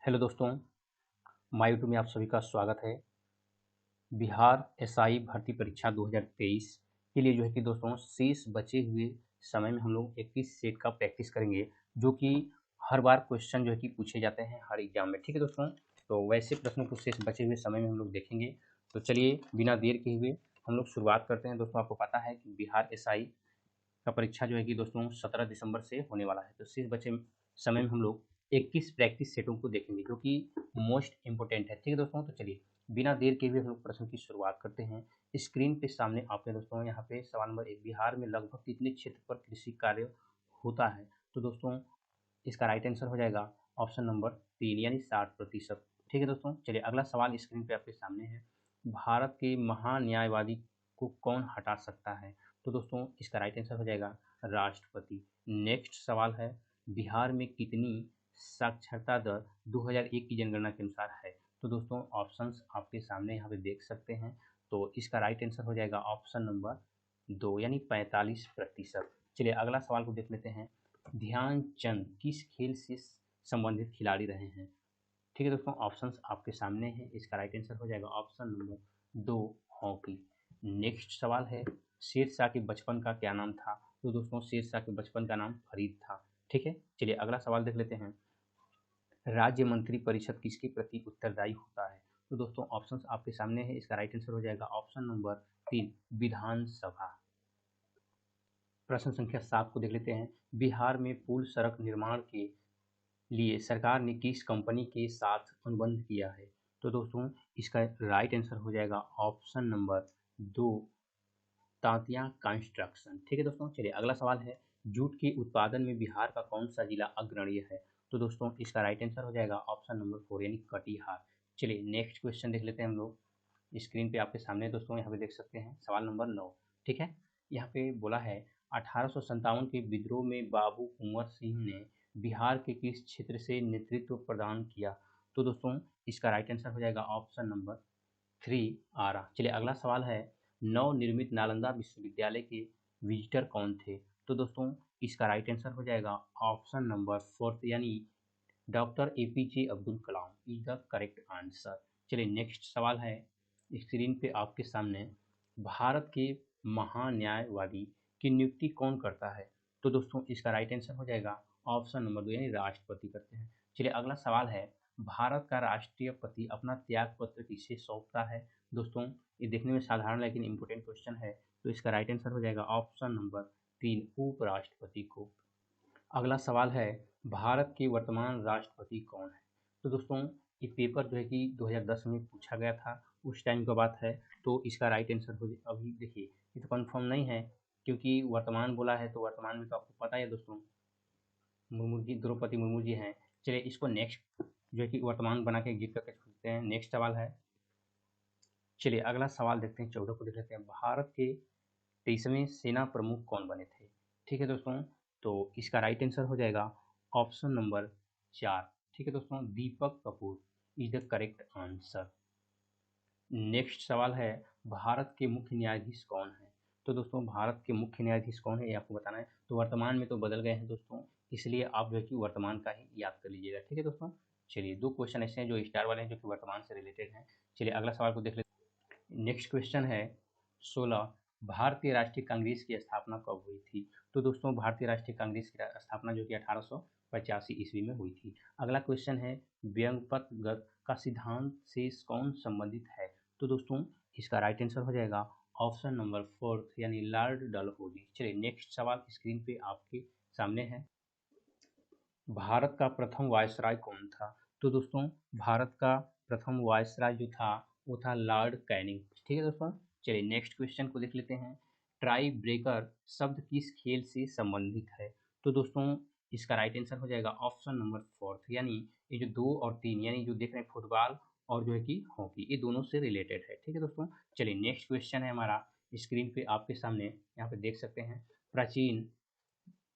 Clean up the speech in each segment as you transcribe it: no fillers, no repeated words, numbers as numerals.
Hello दोस्तों, my YouTube में आप सभी का स्वागत है। बिहार एसआई भर्ती परीक्षा 2023 के लिए जो है कि दोस्तों शेष बचे हुए समय में हम लोग 21 सेट का प्रैक्टिस करेंगे, जो कि हर बार क्वेश्चन जो है कि पूछे जाते हैं हर एग्जाम में। ठीक है दोस्तों, तो वैसे प्रश्नों को शेष बचे हुए समय में हम लोग देखेंगे। तो चलिए बिना देर किए हुए हम लोग शुरुआत करते हैं। दोस्तों आपको पता है कि बिहार एसआई का परीक्षा जो है कि दोस्तों 17 दिसंबर से होने वाला है। तो शेष बचे समय में हम लोग 21 प्रैक्टिस सेटों को देखेंगे, जो कि मोस्ट इंपोर्टेंट है। ठीक है दोस्तों, तो चलिए बिना देर के हुए हम लोग प्रश्न की शुरुआत करते हैं। स्क्रीन पे सामने आपने दोस्तों यहाँ पे सवाल नंबर 1, बिहार में लगभग कितने क्षेत्र पर कृषि कार्य होता है? तो दोस्तों इसका राइट आंसर हो जाएगा ऑप्शन नंबर 3 यानी 60%। ठीक है दोस्तों, चलिए अगला सवाल स्क्रीन पे आपके सामने है। भारत के महान्यायवादी को कौन हटा सकता है? तो दोस्तों इसका राइट आंसर हो जाएगा राष्ट्रपति। नेक्स्ट सवाल है, बिहार में कितनी साक्षरता दर 2001 की जनगणना के अनुसार है? तो दोस्तों ऑप्शंस आपके सामने यहाँ पे देख सकते हैं। तो इसका राइट आंसर हो जाएगा ऑप्शन नंबर 2 यानी 45%। चलिए अगला सवाल को देख लेते हैं। ध्यानचंद किस खेल से संबंधित खिलाड़ी रहे हैं? ठीक है दोस्तों, ऑप्शंस आपके सामने हैं। इसका राइट आंसर हो जाएगा ऑप्शन नंबर 2 हॉकी। नेक्स्ट सवाल है, शेरशाह के बचपन का क्या नाम था? तो दोस्तों शेरशाह के बचपन का नाम फरीद था। ठीक है, चलिए अगला सवाल देख लेते हैं। राज्य मंत्री परिषद किसके प्रति उत्तरदायी होता है? तो दोस्तों ऑप्शंस आपके सामने है। इसका राइट आंसर हो जाएगा ऑप्शन नंबर 3 विधानसभा। प्रश्न संख्या 7 को देख लेते हैं। बिहार में पुल सड़क निर्माण के लिए सरकार ने किस कंपनी के साथ अनुबंध किया है? तो दोस्तों इसका राइट आंसर हो जाएगा ऑप्शन नंबर 2 तांतिया कंस्ट्रक्शन। ठीक है दोस्तों, चलिए अगला सवाल है, जूट के उत्पादन में बिहार का कौन सा जिला अग्रणीय है? तो दोस्तों इसका राइट आंसर हो जाएगा ऑप्शन नंबर 4 यानी कटिहार। चलिए नेक्स्ट क्वेश्चन देख लेते हैं हम लोग। स्क्रीन पे आपके सामने दोस्तों यहाँ पे देख सकते हैं सवाल नंबर 9। ठीक है, यहाँ पे बोला है 1857 के विद्रोह में बाबू कुंवर सिंह ने बिहार के किस क्षेत्र से नेतृत्व प्रदान किया? तो दोस्तों इसका राइट आंसर हो जाएगा ऑप्शन नंबर 3 आरा। चलिए अगला सवाल है, नवनिर्मित नालंदा विश्वविद्यालय के विजिटर कौन थे? तो दोस्तों इसका राइट आंसर हो जाएगा ऑप्शन नंबर 4 यानी doctor APJ Abdul Kalam is the correct answer. चलिए नेक्स्ट सवाल है स्क्रीन पे आपके सामने, भारत के महान्यायवादी की नियुक्ति कौन करता है? तो दोस्तों इसका राइट आंसर हो जाएगा ऑप्शन नंबर 2 यानी राष्ट्रपति करते हैं। चलिए अगला सवाल है, भारत का राष्ट्रपति अपना त्याग पत्र किसे सौंपता है? दोस्तों ये देखने में साधारण लेकिन इम्पोर्टेंट क्वेश्चन है। तो इसका राइट आंसर हो जाएगा ऑप्शन नंबर 3 उपराष्ट्रपति को। अगला सवाल है, भारत के वर्तमान राष्ट्रपति कौन है? तो दोस्तों ये पेपर जो है कि 2010 में पूछा गया था, उस टाइम का बात है। तो इसका राइट आंसर हो अभी देखिए ये तो कंफर्म नहीं है, क्योंकि वर्तमान बोला है तो वर्तमान में तो आपको पता है दोस्तों मुर्मू जी, द्रौपदी मुर्मू जी हैं। चलिए इसको नेक्स्ट जो है कि वर्तमान बना के एग्जिट करके छोड़ते हैं। नेक्स्ट सवाल है, चलिए अगला सवाल देखते हैं, 14 को देख लेते हैं। भारत के 23वें सेना प्रमुख कौन बने थे? ठीक है दोस्तों, तो इसका राइट आंसर हो जाएगा ऑप्शन नंबर 4। ठीक है दोस्तों, Deepak Kapoor is the correct answer. Next सवाल है, भारत के मुख्य न्यायाधीश कौन है? तो दोस्तों भारत के मुख्य न्यायाधीश कौन है ये आपको बताना है। तो वर्तमान में तो बदल गए हैं दोस्तों, इसलिए आप जो है कि वर्तमान का ही याद कर लीजिएगा। ठीक है दोस्तों, चलिए 2 क्वेश्चन ऐसे हैं जो स्टार वाले हैं, जो कि वर्तमान से रिलेटेड हैं। चलिए अगला सवाल को देख लेते हैं। नेक्स्ट क्वेश्चन है 16, भारतीय राष्ट्रीय कांग्रेस की स्थापना कब हुई थी? तो दोस्तों भारतीय राष्ट्रीय कांग्रेस की स्थापना जो कि 1885 ईस्वी में हुई थी। अगला क्वेश्चन है, व्यंग्यपद का सिद्धांत से कौन संबंधित है? तो दोस्तों इसका राइट आंसर हो जाएगा ऑप्शन नंबर 4 यानी लॉर्ड डलहौजी। चलिए नेक्स्ट सवाल स्क्रीन पे आपके सामने है, भारत का प्रथम वायसराय कौन था? तो दोस्तों भारत का प्रथम वायसराय जो था वो था लॉर्ड कैनिंग। ठीक है दोस्तों, चलिए नेक्स्ट क्वेश्चन को देख लेते हैं। ट्राई ब्रेकर शब्द किस खेल से संबंधित है? तो दोस्तों इसका राइट आंसर हो जाएगा ऑप्शन नंबर 4 यानी ये जो 2 और 3 यानी जो देख रहे हैं फुटबॉल और जो है कि हॉकी, ये दोनों से रिलेटेड है। ठीक है दोस्तों, चलिए नेक्स्ट क्वेश्चन है हमारा स्क्रीन पे आपके सामने, यहाँ पे देख सकते हैं, प्राचीन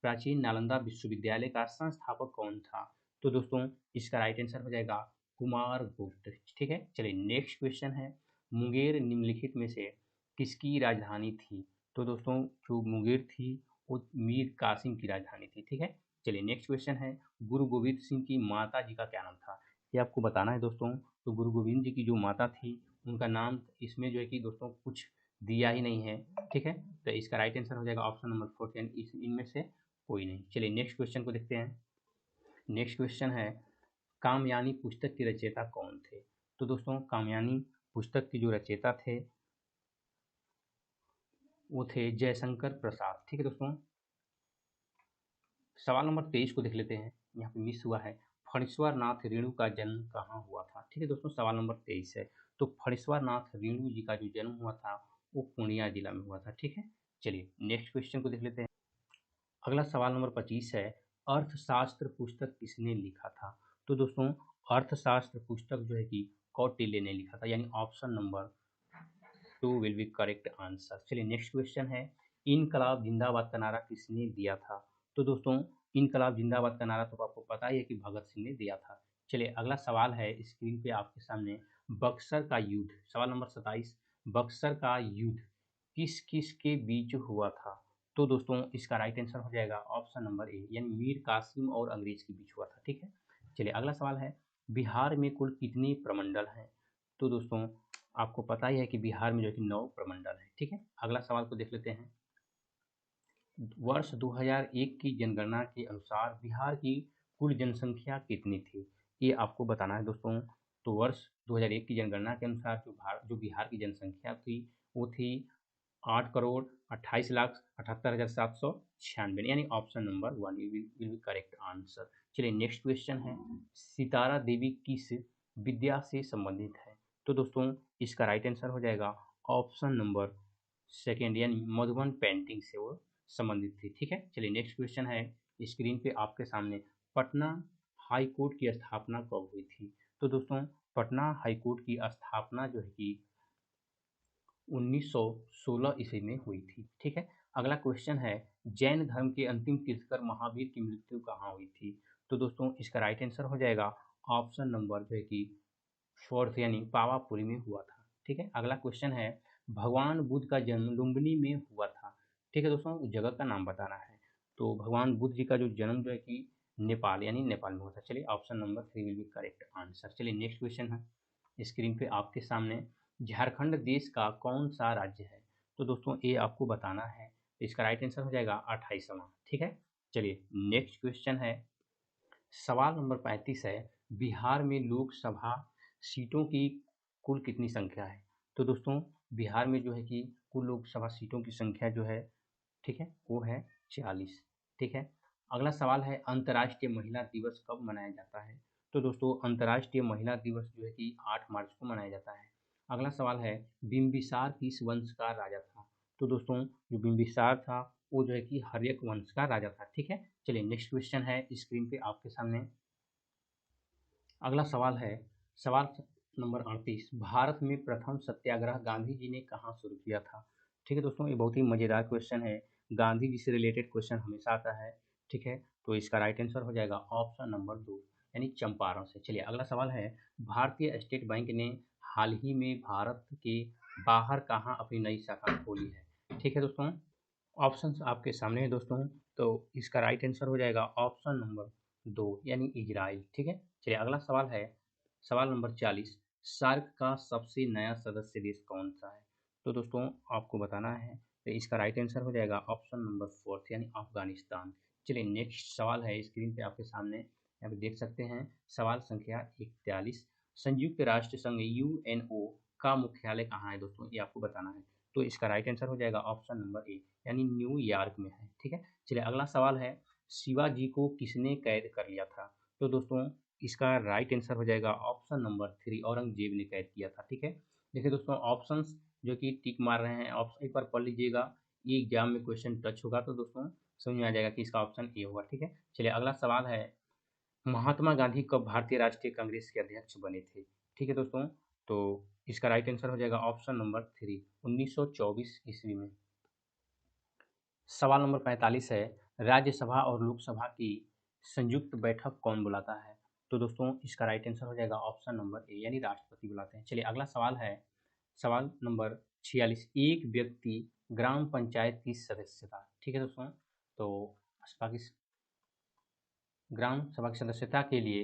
प्राचीन नालंदा विश्वविद्यालय का संस्थापक कौन था? तो दोस्तों इसका राइट आंसर हो जाएगा कुमारगुप्त। ठीक है, चलिए नेक्स्ट क्वेश्चन है, मुंगेर निम्नलिखित में से किसकी राजधानी थी? तो दोस्तों जो मुंगेर थी वो मीर कासिम की राजधानी थी। ठीक है, चलिए नेक्स्ट क्वेश्चन है, गुरु गोविंद सिंह की माता जी का क्या नाम था? ये आपको बताना है दोस्तों। तो गुरु गोविंद जी की जो माता थी उनका नाम इसमें जो है कि दोस्तों कुछ दिया ही नहीं है, ठीक है। तो इसका राइट आंसर हो जाएगा ऑप्शन नंबर 4, यानी इनमें से कोई नहीं। चलिए नेक्स्ट क्वेश्चन को देखते हैं। नेक्स्ट क्वेश्चन है कामयानी पुस्तक के रचयिता कौन थे? तो दोस्तों कामयानी पुस्तक के जो रचयिता थे वो थे जयशंकर प्रसाद, ठीक है दोस्तों। सवाल नंबर 23 को देख लेते हैं, यहाँ पे मिस हुआ है। फणीश्वर नाथ रेणु का जन्म कहाँ हुआ था? ठीक है दोस्तों, सवाल नंबर 23 है। तो फणीश्वर नाथ रेणु जी का जो जन्म हुआ था वो पूर्णिया जिला में हुआ था, ठीक है। चलिए नेक्स्ट क्वेश्चन को देख लेते हैं। अगला सवाल नंबर 25 है, अर्थशास्त्र पुस्तक किसने लिखा था? तो दोस्तों अर्थशास्त्र पुस्तक जो है कि कौटिल्य ने लिखा था, यानी option number 2 will be correct answer. चलिए नेक्स्ट क्वेश्चन है, इनकलाब जिंदाबाद का नारा किसने दिया था? तो दोस्तों इनकलाब जिंदाबाद का नारा तो आपको पता ही है कि भगत सिंह ने दिया था। चलिए अगला सवाल है स्क्रीन पे आपके सामने, बक्सर का युद्ध, सवाल नंबर 27, बक्सर का युद्ध किस किस के बीच हुआ था? तो दोस्तों इसका राइट आंसर हो जाएगा ऑप्शन नंबर ए, यानी मीर कासिम और अंग्रेज के बीच हुआ था, ठीक है। चलिए अगला सवाल है, बिहार में कुल कितने प्रमंडल हैं? तो दोस्तों आपको पता ही है कि बिहार में जो है कि 9 प्रमंडल हैं, ठीक है। अगला सवाल को देख लेते हैं। वर्ष 2001 की जनगणना के अनुसार बिहार की कुल जनसंख्या कितनी थी? ये आपको बताना है दोस्तों। तो वर्ष 2001 की जनगणना के अनुसार जो बिहार की जनसंख्या थी वो थी 8,28,78,796, यानी option number 1 will be correct answer. चलिए नेक्स्ट क्वेश्चन है, सितारा देवी किस विद्या से संबंधित है? तो दोस्तों इसका राइट आंसर हो जाएगा ऑप्शन नंबर 2, यानी मधुबन पेंटिंग से वो संबंधित थी, ठीक है। चलिए नेक्स्ट क्वेश्चन है स्क्रीन पे आपके सामने, पटना हाई कोर्ट की स्थापना कब हुई थी? तो दोस्तों पटना हाई कोर्ट की स्थापना जो है कि 1916 ईस्वी में हुई थी, ठीक है। अगला क्वेश्चन है, जैन धर्म के अंतिम तीर्थंकर महावीर की मृत्यु कहाँ हुई थी? तो दोस्तों इसका राइट आंसर हो जाएगा ऑप्शन नंबर जो है कि 4, यानी पावापुरी में हुआ था, ठीक है। अगला क्वेश्चन है, भगवान बुद्ध का जन्म लुम्बिनी में हुआ था, ठीक है दोस्तों, उस जगह का नाम बताना है। तो भगवान बुद्ध जी का जो जन्म जो है कि नेपाल, यानी नेपाल में हुआ था। चलिए option number 3 will be correct answer. चलिए नेक्स्ट क्वेश्चन है स्क्रीन पे आपके सामने, झारखंड देश का कौन सा राज्य है? तो दोस्तों ये आपको बताना है, तो इसका राइट आंसर हो जाएगा 28वां, ठीक है। चलिए नेक्स्ट क्वेश्चन है, सवाल नंबर 35 है, बिहार में लोकसभा सीटों की कुल कितनी संख्या है? तो दोस्तों बिहार में जो है कि कुल लोकसभा सीटों की संख्या जो है, ठीक है, वो है 40, ठीक है। अगला सवाल है, अंतर्राष्ट्रीय महिला दिवस कब मनाया जाता है? तो दोस्तों अंतर्राष्ट्रीय महिला दिवस जो है कि 8 मार्च को मनाया जाता है। अगला सवाल है, बिम्बिसार किस वंश का राजा था? तो दोस्तों जो बिम्बिसार था वो जो है कि हर्यक वंश का राजा था, ठीक है। चलिए नेक्स्ट क्वेश्चन है स्क्रीन पे आपके सामने। अगला सवाल है, सवाल नंबर 38, भारत में प्रथम सत्याग्रह गांधी जी ने कहाँ शुरू किया था? ठीक है दोस्तों, ये बहुत ही मज़ेदार क्वेश्चन है, गांधी जी से रिलेटेड क्वेश्चन हमेशा आता है, ठीक है। तो इसका राइट आंसर हो जाएगा ऑप्शन नंबर 2, यानी चंपारण से। चलिए अगला सवाल है, भारतीय स्टेट बैंक ने हाल ही में भारत के बाहर कहाँ अपनी नई शाखा खोली है? ठीक है दोस्तों, ऑप्शंस आपके सामने है दोस्तों। तो इसका राइट आंसर हो जाएगा ऑप्शन नंबर 2, यानी इजराइल, ठीक है। चलिए अगला सवाल है, सवाल नंबर 40, सार्क का सबसे नया सदस्य देश कौन सा है? तो दोस्तों आपको बताना है, तो इसका राइट आंसर हो जाएगा ऑप्शन नंबर 4, यानी अफगानिस्तान। चलिए नेक्स्ट सवाल है स्क्रीन पे आपके सामने, यहाँ पे देख सकते हैं, सवाल संख्या 41, संयुक्त राष्ट्र संघ यूएनओ का मुख्यालय कहाँ है दोस्तों? ये आपको बताना है। तो इसका राइट आंसर हो जाएगा ऑप्शन नंबर ए, यानी न्यूयॉर्क में है, ठीक है। चलिए अगला सवाल है, शिवाजी को किसने कैद कर लिया था? तो दोस्तों इसका राइट आंसर हो जाएगा ऑप्शन नंबर 3, औरंगजेब ने कैद किया था, ठीक है। देखिए दोस्तों ऑप्शंस जो कि टिक मार रहे हैं, ऑप्शन एक बार पढ़ लीजिएगा, ये एग्जाम में क्वेश्चन टच होगा तो दोस्तों समझ में आ जाएगा कि इसका ऑप्शन ए होगा, ठीक है। चलिए अगला सवाल है, महात्मा गांधी कब भारतीय राष्ट्रीय कांग्रेस के अध्यक्ष बने थे? ठीक है दोस्तों, तो इसका राइट आंसर हो जाएगा ऑप्शन नंबर 3, 1924 ईस्वी में। सवाल नंबर 45 है, राज्यसभा और लोकसभा की संयुक्त बैठक कौन बुलाता है? तो दोस्तों इसका राइट आंसर हो जाएगा ऑप्शन नंबर ए, यानी राष्ट्रपति बुलाते हैं। चलिए अगला सवाल है, सवाल नंबर 46, एक व्यक्ति ग्राम पंचायत की सदस्यता, ठीक है दोस्तों, तो ग्राम सभा की सदस्यता के लिए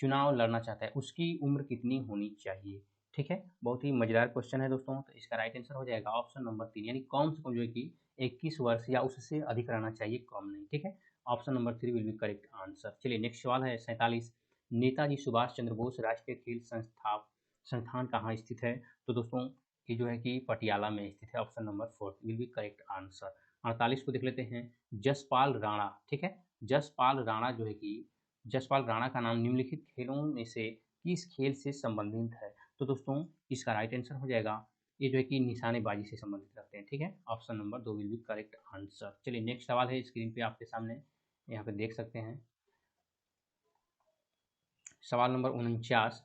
चुनाव लड़ना चाहता है उसकी उम्र कितनी होनी चाहिए। ठीक है, बहुत ही मजेदार क्वेश्चन है दोस्तों। तो इसका राइट आंसर हो जाएगा ऑप्शन नंबर 3, यानी कम से कम जो है कि 21 वर्ष या उससे अधिक रहना चाहिए, कम नहीं। ठीक है, option number 3 will be correct answer. चलिए नेक्स्ट सवाल है 47, नेताजी सुभाष चंद्र बोस राष्ट्रीय खेल संस्थान कहाँ स्थित है। तो दोस्तों ये जो है कि पटियाला में स्थित है, option number 4 will be correct answer. 48 को देख लेते हैं, जसपाल राणा। ठीक है, जसपाल राणा जो है कि जसपाल राणा का नाम निम्नलिखित खेलों में से किस खेल से संबंधित है। तो दोस्तों इसका राइट आंसर हो जाएगा, ये जो है कि निशानेबाजी से संबंधित रखते हैं। ठीक है, option number 2 will be correct answer. चलिए नेक्स्ट सवाल है स्क्रीन पे आपके सामने, यहाँ पे देख सकते हैं। सवाल नंबर 49,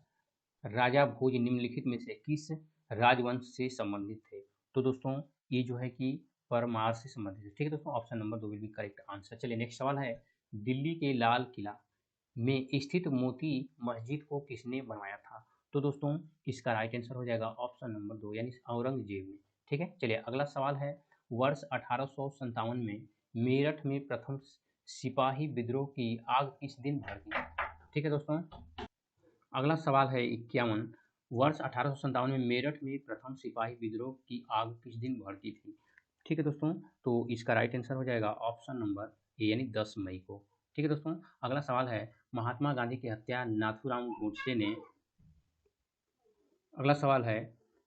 राजा भोज निम्नलिखित में से किस राजवंश से संबंधित थे। तो दोस्तों ये जो है कि परमार से संबंधित है। ठीक है दोस्तों, option number 2 will be correct answer. चलिए नेक्स्ट सवाल है, दिल्ली के लाल किला में स्थित मोती मस्जिद को किसने बनवाया था। तो दोस्तों इसका राइट आंसर हो जाएगा ऑप्शन नंबर 2, यानी औरंगजेब ने। ठीक है, चलिए अगला सवाल है, वर्ष 1857 में मेरठ में प्रथम सिपाही विद्रोह की आग किस दिन भड़की। ठीक है दोस्तों, अगला सवाल है 51, वर्ष 1857 में मेरठ में प्रथम सिपाही विद्रोह की आग किस दिन भड़की थी। ठीक है दोस्तों, तो इसका राइट आंसर हो जाएगा ऑप्शन नंबर ए, यानी 10 मई को। ठीक है दोस्तों, अगला सवाल है, महात्मा गांधी की हत्या नाथूराम गोडसे ने अगला सवाल है,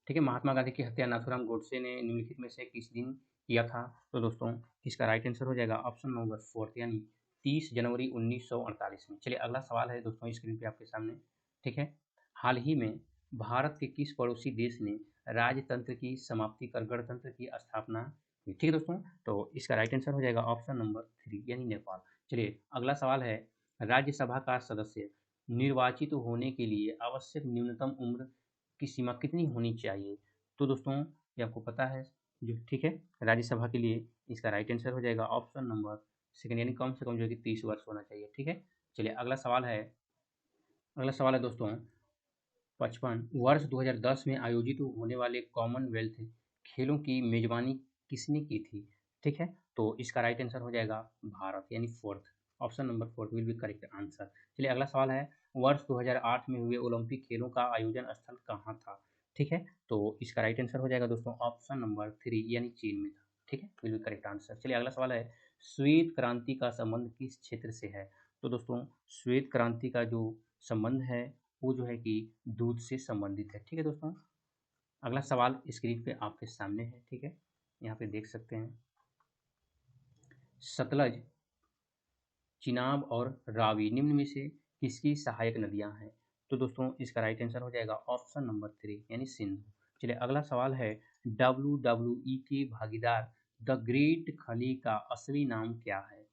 ठीक है, महात्मा गांधी की हत्या नाथूराम गोडसे ने निम्नलिखित में से किस दिन किया था। तो दोस्तों इसका राइट आंसर हो जाएगा ऑप्शन नंबर 4, यानी 30 जनवरी 1948 में। चलिए अगला सवाल है दोस्तों स्क्रीन पे आपके सामने। ठीक है, हाल ही में भारत के किस पड़ोसी देश ने राजतंत्र की समाप्ति कर गणतंत्र की स्थापना की। ठीक है दोस्तों, तो इसका राइट आंसर हो जाएगा ऑप्शन नंबर 3, यानी नेपाल। चलिए अगला सवाल है, राज्यसभा का सदस्य निर्वाचित होने के लिए आवश्यक न्यूनतम उम्र की सीमा कितनी होनी चाहिए। तो दोस्तों ये आपको पता है जो, ठीक है, राज्यसभा के लिए इसका राइट आंसर हो जाएगा ऑप्शन नंबर 2, यानी कम से कम जो है कि 30 वर्ष होना चाहिए। ठीक है, चलिए अगला सवाल है दोस्तों 55, वर्ष 2010 में आयोजित होने वाले कॉमनवेल्थ खेलों की मेजबानी किसने की थी। ठीक है, तो इसका राइट आंसर हो जाएगा भारत, यानी 4th, option number 4 will be correct answer. चलिए अगला सवाल है, वर्ष 2008 में हुए ओलंपिक खेलों का आयोजन स्थल कहाँ था। ठीक है, तो इसका राइट आंसर हो जाएगा दोस्तों ऑप्शन नंबर 3, यानी चीन में था। ठीक है, विल बी करेक्ट आंसर। चलिए अगला सवाल है, श्वेत क्रांति का संबंध किस क्षेत्र से है। तो दोस्तों श्वेत क्रांति का जो संबंध है वो जो है कि दूध से संबंधित है। ठीक है दोस्तों, अगला सवाल स्क्रीन पे आपके सामने है। ठीक है, यहाँ पे देख सकते हैं, सतलज, चिनाब और रावी निम्न में से किसकी सहायक नदियां हैं। तो दोस्तों इसका राइट आंसर हो जाएगा ऑप्शन नंबर 3, यानी सिंधु। चलिए अगला सवाल है, WWE के भागीदार द ग्रेट खली का असली नाम क्या है।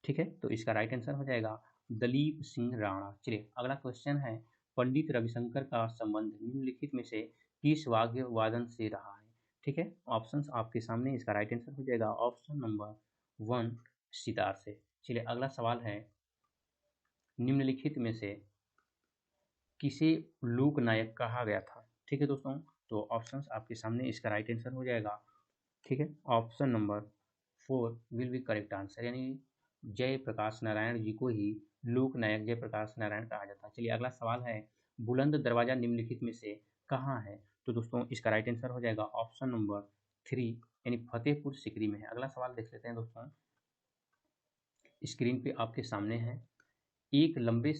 ठीक है, तो इसका राइट आंसर हो जाएगा दलीप सिंह राणा। चलिए अगला क्वेश्चन है, पंडित रविशंकर का संबंध निम्नलिखित में से किस वाद्य वादन से रहा है। ठीक है, ऑप्शंस आपके सामने, इसका राइट आंसर हो जाएगा ऑप्शन नंबर 1, सितार से। चलिए अगला सवाल है, निम्नलिखित में से किसे लोक नायक कहा गया था। ठीक है दोस्तों, तो ऑप्शंस आपके सामने, इसका राइट आंसर हो जाएगा, ठीक है, option number 4 will be correct answer, यानी जयप्रकाश नारायण जी को ही लोक नायक जयप्रकाश नारायण कहा जाता है। चलिए अगला सवाल है, बुलंद दरवाजा निम्नलिखित में से कहाँ है। तो दोस्तों इसका राइट आंसर हो जाएगा ऑप्शन नंबर 3, यानी फतेहपुर सीकरी में है। अगला सवाल देख लेते हैं दोस्तों, स्क्रीन पे आपके सामने है, एक लंबे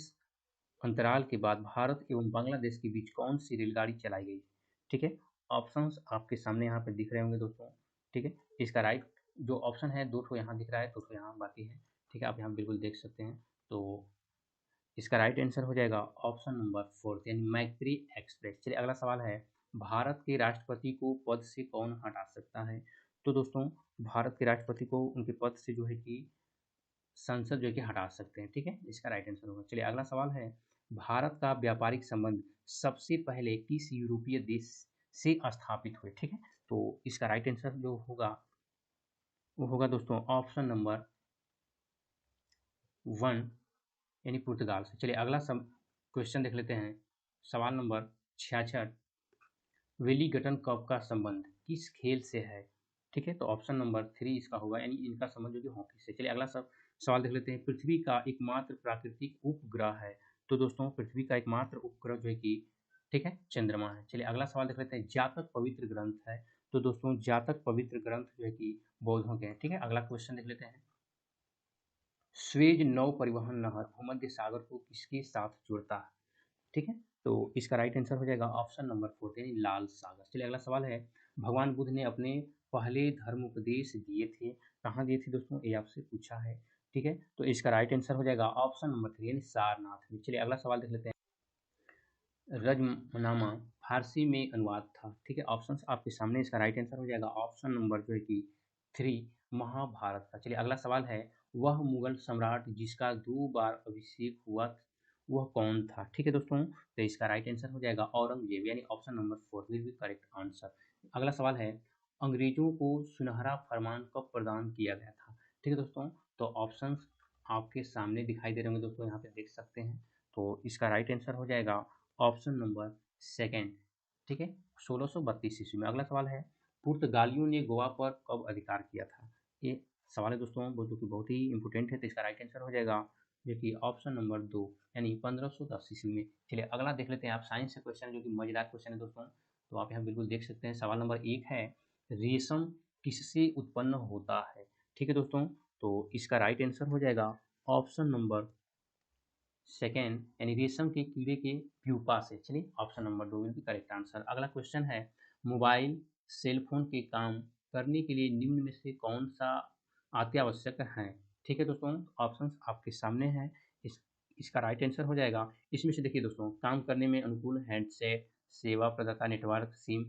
अंतराल के बाद भारत एवं बांग्लादेश के बीच कौन सी रेलगाड़ी चलाई गई। ठीक है, ऑप्शंस आपके सामने यहाँ पे दिख रहे होंगे दोस्तों। ठीक है, इसका राइट जो ऑप्शन है, 2 ठो यहाँ दिख रहा है, 2 ठो यहाँ बाकी है। ठीक है, आप यहाँ बिल्कुल देख सकते हैं। तो इसका राइट आंसर हो जाएगा ऑप्शन नंबर 4, यानी मैत्री एक्सप्रेस। चलिए अगला सवाल है, भारत के राष्ट्रपति को पद से कौन हटा सकता है। तो दोस्तों भारत के राष्ट्रपति को उनके पद से जो है कि संसद जो है कि हटा सकते हैं। ठीक है, इसका राइट आंसर होगा। चलिए अगला सवाल है, भारत का व्यापारिक संबंध सबसे पहले किस यूरोपीय देश से स्थापित हुए। ठीक है, तो इसका राइट आंसर जो होगा वो होगा दोस्तों ऑप्शन नंबर 1, यानी पुर्तगाल से। चलिए अगला क्वेश्चन देख लेते हैं, सवाल नंबर 66, वेलिंगटन कप का संबंध किस खेल से है। ठीक है, तो ऑप्शन नंबर 3 इसका होगा, यानी इनका संबंध जो कि हॉकी से। चलिए अगला सवाल देख लेते हैं, पृथ्वी का एकमात्र प्राकृतिक उपग्रह है। तो दोस्तों पृथ्वी का एकमात्र उपग्रह जो है कि ठीक है चंद्रमा है। चलिए अगला सवाल देख लेते हैं, जातक पवित्र ग्रंथ है। तो दोस्तों जातक पवित्र ग्रंथ जो है कि बौद्धों के हैं। ठीक है, अगला क्वेश्चन देख लेते हैं, स्वेज नौ परिवहन नहर भूमध्य सागर को किसके साथ जोड़ता है? ठीक है, तो इसका राइट आंसर हो जाएगा ऑप्शन नंबर 4 यानी लाल सागर। चलिए अगला सवाल है, भगवान बुद्ध ने अपने पहले धर्म उपदेश दिए थे, कहाँ दिए थे दोस्तों, ये आपसे पूछा है। ठीक है, तो इसका राइट आंसर हो जाएगा ऑप्शन नंबर 3 यानी सारनाथ में। चलिए अगला सवाल देख लेते हैं, रजमनामा फारसी में अनुवाद था। ठीक है, ऑप्शंस आपके सामने, इसका राइट आंसर हो जाएगा ऑप्शन नंबर जो है कि 3 महाभारत का। चलिए अगला सवाल है, वह मुगल सम्राट जिसका 2 बार अभिषेक हुआ वह कौन था? ठीक है दोस्तों, तो इसका राइट आंसर हो जाएगा औरंगजेब यानी option number 4 will be correct answer. अगला सवाल है, अंग्रेजों को सुनहरा फरमान कब प्रदान किया गया था? ठीक है दोस्तों, तो ऑप्शंस आपके सामने दिखाई दे रहे होंगे दोस्तों, यहाँ पे देख सकते हैं। तो इसका राइट आंसर हो जाएगा ऑप्शन नंबर सेकेंड। ठीक है, 1632 ईस्वी में। अगला सवाल है, पुर्तगालियों ने गोवा पर कब अधिकार किया था? ये सवाल है दोस्तों जो कि बहुत ही इंपॉर्टेंट है, तो इसका राइट आंसर हो जाएगा जो कि ऑप्शन नंबर 2 यानी 1510 ईस्वी में। चलिए अगला देख लेते हैं, आप साइंस से क्वेश्चन जो कि मजेदार क्वेश्चन है दोस्तों, तो आप यहाँ बिल्कुल देख सकते हैं। सवाल नंबर 1 है, रेशम किससे उत्पन्न होता है? ठीक है दोस्तों, तो इसका राइट आंसर हो जाएगा ऑप्शन नंबर सेकेंड यानी रेशम के कीड़े के प्यूपा से। चलिए option number 2 will be correct answer. अगला क्वेश्चन है, मोबाइल सेलफोन के काम करने के लिए निम्न में से कौन सा अत्यावश्यक है? ठीक है दोस्तों, ऑप्शंस आपके सामने हैं। इसका राइट आंसर हो जाएगा, इसमें से देखिए दोस्तों, काम करने में अनुकूल हैंडसेट, सेवा प्रदाता नेटवर्क, सिम।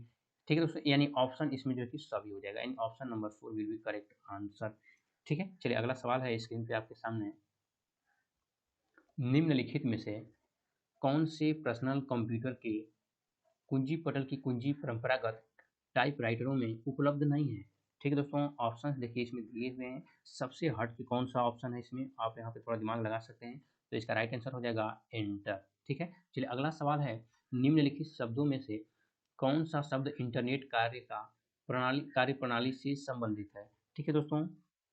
ठीक है दोस्तों, यानी ऑप्शन इसमें जो है कि सभी हो जाएगा, यानी option number 4 will be correct answer. ठीक है, चलिए अगला सवाल है स्क्रीन पे आपके सामने, निम्नलिखित में से कौन से पर्सनल कंप्यूटर के कुंजी पटल की कुंजी परंपरागत टाइपराइटरों में उपलब्ध नहीं है? ठीक है दोस्तों, ऑप्शंस देखिए इसमें दिए हुए हैं, सबसे हट के कौन सा ऑप्शन है इसमें, आप यहाँ पे थोड़ा दिमाग लगा सकते हैं। तो इसका राइट आंसर हो जाएगा एंटर। ठीक है, चलिए अगला सवाल है, निम्नलिखित शब्दों में से कौन सा शब्द इंटरनेट कार्य प्रणाली से संबंधित है? ठीक है दोस्तों,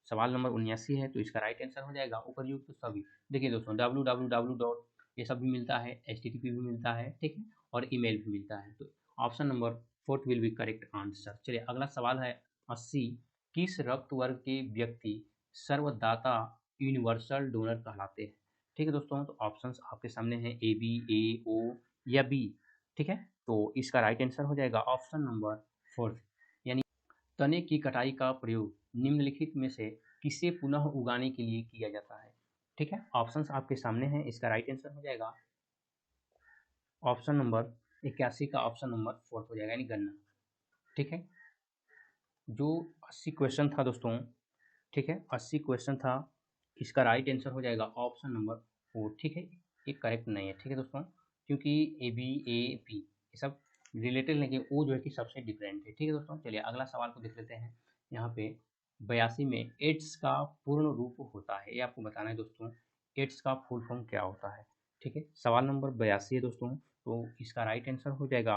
सवाल नंबर 79 है, तो इसका राइट आंसर हो जाएगा उपरयुक्त सभी। देखिए दोस्तों, www ये सब भी मिलता है, HTTP भी मिलता है, ठीक है, और ईमेल भी मिलता है। तो option number 4 will be correct answer. चलिए अगला सवाल है, 80 किस रक्त वर्ग के व्यक्ति सर्वदाता यूनिवर्सल डोनर कहलाते हैं? ठीक है दोस्तों, तो ऑप्शंस आपके सामने हैं, AB, A, O या B। ठीक है, तो इसका राइट आंसर हो जाएगा ऑप्शन नंबर 4 यानी तने की कटाई का प्रयोग निम्नलिखित में से किसे पुनः उगाने के लिए किया जाता है? ठीक है, ऑप्शंस आपके सामने हैं, इसका राइट आंसर हो जाएगा ऑप्शन नंबर 81 का ऑप्शन नंबर 4 हो जाएगा यानी गन्ना। ठीक है, जो 80 क्वेश्चन था दोस्तों, ठीक है 80 क्वेश्चन था, इसका राइट आंसर हो जाएगा ऑप्शन नंबर 4। ठीक है, ये करेक्ट नहीं है। ठीक है दोस्तों, क्योंकि AB, A, B ये सब रिलेटेड नहीं, वो जो है कि सबसे डिफरेंट है। ठीक है दोस्तों, चलिए अगला सवाल को देख लेते हैं। यहाँ पे 82 में एड्स का पूर्ण रूप होता है, ये आपको बताना है दोस्तों, एड्स का फुल फॉर्म क्या होता है? ठीक है, सवाल नंबर 82 है दोस्तों, तो इसका राइट आंसर हो जाएगा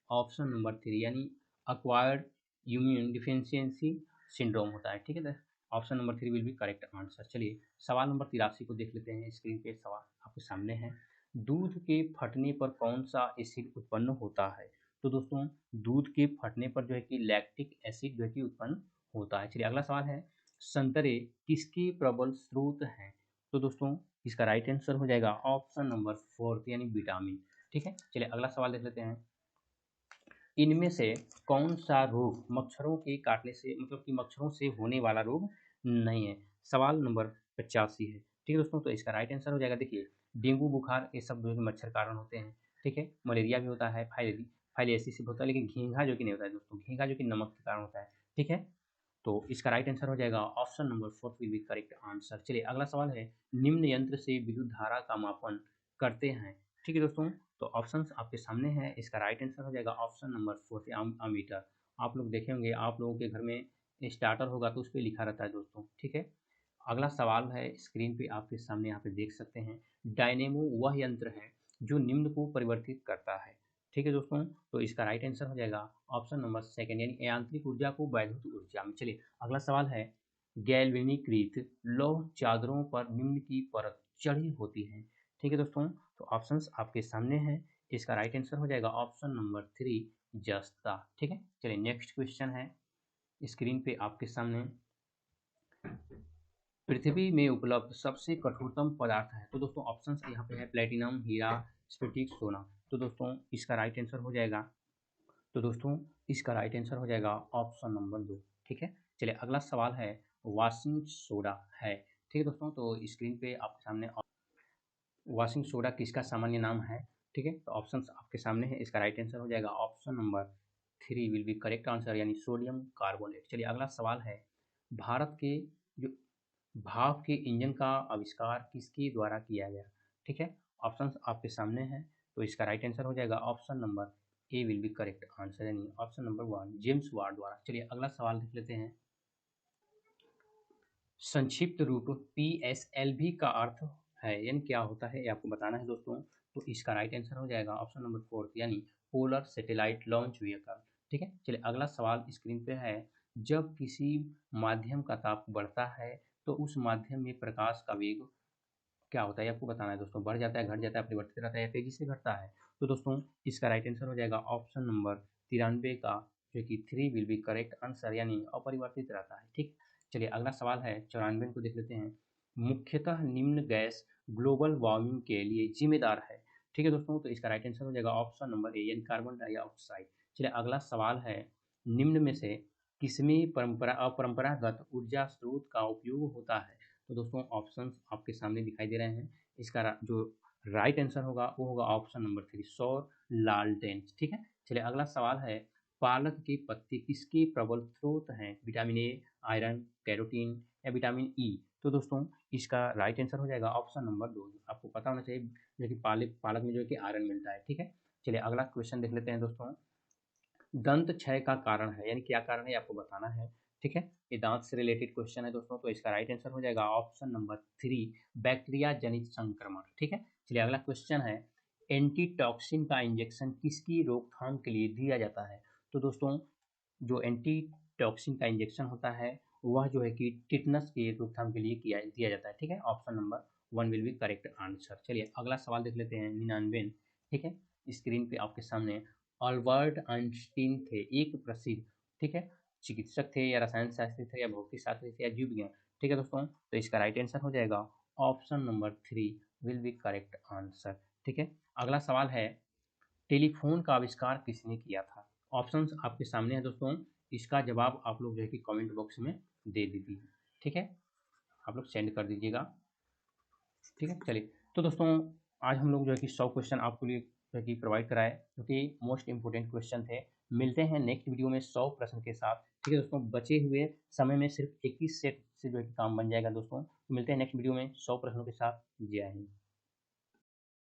ऑप्शन नंबर 3 यानी अक्वायर्ड इम्यून डिफिशियंसी सिंड्रोम होता है। ठीक है, option number 3 will be correct answer. चलिए सवाल नंबर 83 को देख लेते हैं, स्क्रीन पे सवाल आपके सामने है, दूध के फटने पर कौन सा एसिड उत्पन्न होता है? तो दोस्तों दूध के फटने पर जो है कि लैक्टिक एसिड जो है कि उत्पन्न होता है। चलिए अगला सवाल है, संतरे किसके प्रबल स्रोत हैं? तो दोस्तों इसका राइट आंसर हो जाएगा ऑप्शन नंबर 4 यानी विटामिन। ठीक है, चलिए अगला सवाल देख लेते हैं, इनमें से कौन सा रोग मच्छरों के काटने से, मतलब कि मच्छरों से होने वाला रोग नहीं है? सवाल नंबर 85 है। ठीक है दोस्तों, तो इसका राइट आंसर हो जाएगा, देखिए डेंगू बुखार ये सब जो है मच्छर कारण होते हैं। ठीक है, मलेरिया भी होता है, फाइलेरियासिस भी होता है, लेकिन घींघा जो कि नहीं होता है दोस्तों, घींघा जो कि नमक के कारण होता है। ठीक है, तो इसका राइट आंसर हो जाएगा option number 4 will be correct answer. चलिए अगला सवाल है, निम्न यंत्र से विद्युत धारा का मापन करते हैं? ठीक है दोस्तों, तो ऑप्शंस आपके सामने हैं, इसका राइट आंसर हो जाएगा ऑप्शन नंबर 4 अमीटर। आप लोग देखे होंगे, आप लोगों के घर में स्टार्टर होगा तो उस पर लिखा रहता है दोस्तों। ठीक है, अगला सवाल है स्क्रीन पे आपके सामने, यहाँ पे देख सकते हैं, डायनेमो वह यंत्र है जो निम्न को परिवर्तित करता है? ठीक है दोस्तों, तो इसका राइट आंसर हो जाएगा ऑप्शन नंबर 2 यानी यांत्रिक ऊर्जा को वैद्युत ऊर्जा में। चलिए अगला सवाल है, गैल्वेनीकृत लौह चादरों पर निम्न की परत चढ़ी होती है? ठीक है दोस्तों, तो ऑप्शंस आपके सामने हैं। इसका राइट आंसर हो जाएगा ऑप्शन नंबर 3 जस्ता। ठीक है, चलिए नेक्स्ट क्वेश्चन है स्क्रीन पे आपके सामने। पृथ्वी में उपलब्ध सबसे कठोरतम पदार्थ है। तो दोस्तों ऑप्शंस यहाँ पे है प्लेटिनम, हीरा, स्फटिक, सोना। तो दोस्तों इसका राइट आंसर हो जाएगा ऑप्शन नंबर 2। ठीक है, चलिए अगला सवाल है वॉशिंग सोडा है। ठीक है दोस्तों, तो स्क्रीन पे आपके सामने वॉशिंग सोडा किसका सामान्य नाम है। ठीक है, तो ऑप्शंस आपके सामने है। इसका राइट आंसर हो जाएगा option number 3 will be correct answer, यानी सोडियम कार्बोनेट। चलिए अगला सवाल है भारत के जो भाप के इंजन का आविष्कार किसके द्वारा किया गया। ठीक है, ऑप्शंस आपके सामने हैं। तो इसका राइट आंसर हो जाएगा option number A will be correct answer, यानी ऑप्शन नंबर 1 जेम्स वाट द्वारा। चलिए अगला सवाल देख लेते हैं। संक्षिप्त रूप PSLV का अर्थ है, यानी क्या होता है, ये आपको बताना है दोस्तों। तो इसका राइट आंसर हो जाएगा ऑप्शन नंबर 4 यानी पोलर सैटेलाइट लॉन्च व्हीकल। ठीक है, चलिए अगला सवाल स्क्रीन पे है। जब किसी माध्यम का ताप बढ़ता है तो उस माध्यम में प्रकाश का वेग क्या होता है, आपको बताना है दोस्तों। बढ़ जाता है, घट जाता है, परिवर्तित रहता है या तेजी से घटता है। तो दोस्तों इसका राइट आंसर हो जाएगा ऑप्शन नंबर 93 का, जो कि 3 विल बी करेक्ट आंसर, यानी अपरिवर्तित रहता है। ठीक, चलिए अगला सवाल है 94 को देख लेते हैं। मुख्यतः निम्न गैस ग्लोबल वार्मिंग के लिए जिम्मेदार है। ठीक है दोस्तों, तो इसका राइट आंसर हो जाएगा ऑप्शन नंबर ए, यानी कार्बन डाइऑक्साइड। चलिए अगला सवाल है निम्न में से किसमें अपरंपरागत ऊर्जा स्रोत का उपयोग होता है। तो दोस्तों ऑप्शंस आपके सामने दिखाई दे रहे हैं। इसका जो राइट आंसर होगा वो होगा ऑप्शन नंबर 3 सौर लालटेन। ठीक है, चलिए अगला सवाल है पालक के पत्ते किसके प्रबल स्रोत हैं। विटामिन ए, आयरन, कैरोटीन या विटामिन ई। तो दोस्तों इसका राइट आंसर हो जाएगा ऑप्शन नंबर 2। आपको पता होना चाहिए जो कि पालक में जो है कि आयरन मिलता है। ठीक है, चलिए अगला क्वेश्चन देख लेते हैं दोस्तों। दंत क्षय का कारण है, यानी क्या कारण है आपको बताना है। ठीक है, ये दांत से रिलेटेड क्वेश्चन है दोस्तों। तो इसका राइट आंसर हो जाएगा ऑप्शन नंबर 3 बैक्टीरिया जनित संक्रमण। ठीक है, चलिए अगला क्वेश्चन है एंटीटॉक्सिन का इंजेक्शन किसकी रोकथाम के लिए दिया जाता है। तो दोस्तों जो एंटीटॉक्सिन का इंजेक्शन होता है वह जो है कि टिटनस की रोकथाम के लिए दिया जाता है। ठीक है, option number 1 will be correct answer. चलिए अगला सवाल देख लेते हैं 99। ठीक है, स्क्रीन पे आपके सामने अल्बर्ट आइंस्टीन थे एक प्रसिद्ध, ठीक है, चिकित्सक थे या रसायन शास्त्री थे या भौतिक शास्त्री थे या जीव विज्ञान। ठीक है दोस्तों, तो इसका राइट आंसर हो जाएगा option number 3 will be correct answer. ठीक है, अगला सवाल है टेलीफोन का आविष्कार किसने किया था। ऑप्शंस आपके सामने है दोस्तों। इसका जवाब आप लोग जो है कि कमेंट बॉक्स में दे दीजिए। ठीक है, आप लोग सेंड कर दीजिएगा। ठीक है, चलिए तो दोस्तों आज हम लोग जो है कि 100 क्वेश्चन आपके लिए जो है कि प्रोवाइड कराए, जो कि मोस्ट इंपोर्टेंट क्वेश्चन थे। मिलते हैं नेक्स्ट वीडियो में 100 प्रश्न के साथ। ठीक है दोस्तों, बचे हुए समय में सिर्फ 21 सेट से जो है कि काम बन जाएगा दोस्तों। मिलते हैं नेक्स्ट वीडियो में 100 प्रश्नों के साथ। जय हिंद।